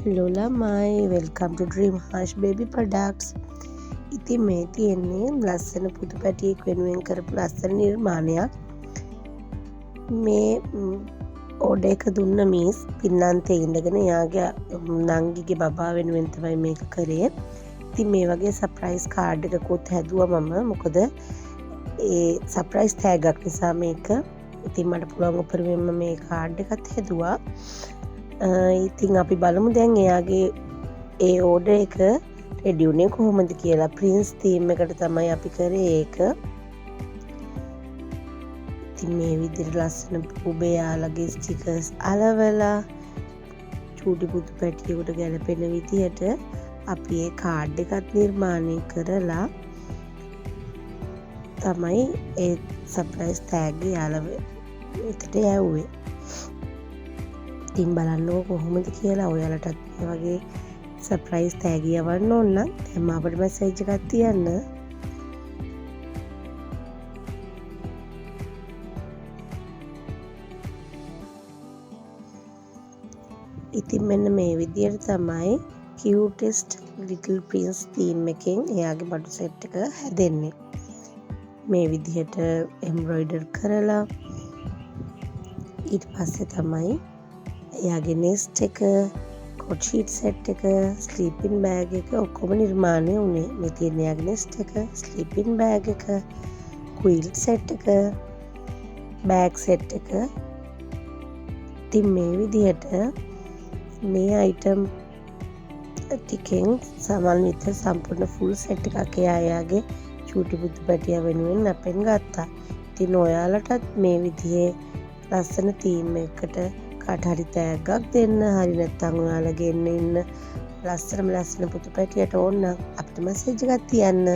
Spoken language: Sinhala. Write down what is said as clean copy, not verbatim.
Hello ළමයි, welcome to Dream Harsh Baby Products. ඉතින් මේ තියෙන්නේ ලස්සන පුදු පැටියෙක් වෙනුවෙන් කරපු ලස්සන නිර්මාණයක්. මේ ඕඩර් එක දුන්න මිස් පින්නන්තේ ඉඳගෙන යාගේ නංගිගේ බබා වෙනුවෙන් තමයි මේක කරේ. ඉතින් මේ වගේ සර්ප්‍රයිස් කාඩ් එකකුත් හැදුවා මම. මොකද ඒ සර්ප්‍රයිස් ටැග් නිසා මේක. ඉතින් මට පුළුවන් උපරිමයෙන්ම මේ කාඩ් එකත් හැදුවා. ඉතින් අපි බලමු දැන් එයාගේ ඒ ඕඩර් එක රෙඩි වුණේ කොහොමද කියලා. ප්‍රින්ස් තීම් එකට තමයි අපි කරේ ඒක. ඉතින් මේ විදිහට ලස්සන පුබේ යාලගේ ස්ටිකර්ස් අලවලා චූටි පුදු පැටියෙකුට ගැලපෙන විදිහට අපි ඒ කාඩ් එකත් නිර්මාණය කරලා තමයි ඒ සර්ප්‍රයිස් ටැග් යාලව එතට යවුවේ. ඉතින් බලන්නකො කොහොමද කියලා. ඔයාලටත් මේ වගේ සර්ප්‍රයිස් ටැග් යවන්න ඕන නම් දැන් අපිට මැසේජ් එකක් තියන්න. ඉතින් මෙන්න මේ විදිහට තමයි cutest little prince theme එකෙන් එයාගේ බඩු සෙට් එක හැදෙන්නේ. මේ විදිහට එම්බ්‍රොයිඩර් කරලා ඊට පස්සේ තමයි එයාගේ නෙස්ට් එක, කොට් ෂීට් සෙට් එක, ස්ලීපින් බෑග් එක ඔක්කොම නිර්මාණය වුණේ. මේ තියෙන එයාගේ නෙස්ට් එක, ස්ලීපින් බෑග් එක, ක්විල්ට් සෙට් එක, බෑග් සෙට් එක. ඉතින් මේ විදිහට මේ අයිටම් ටිකෙන් සමන්විත සම්පූර්ණ ෆුල් සෙට් එකක් එයාගේ චූටි පුදු පැටියා වෙනුවෙන් අපෙන් ගත්තා. ඉතින් ඔයාලටත් මේ විදිහේ ලස්සන තීම් එකකට කාට හරි තෑග්ගක් දෙන්න, හරි නැත්නම් ඔයාලා ගෙන්න ඉන්න ලස්සන පුදු පැටියට ඕන නම් අපිට මැසේජ් එකක් තියන්න.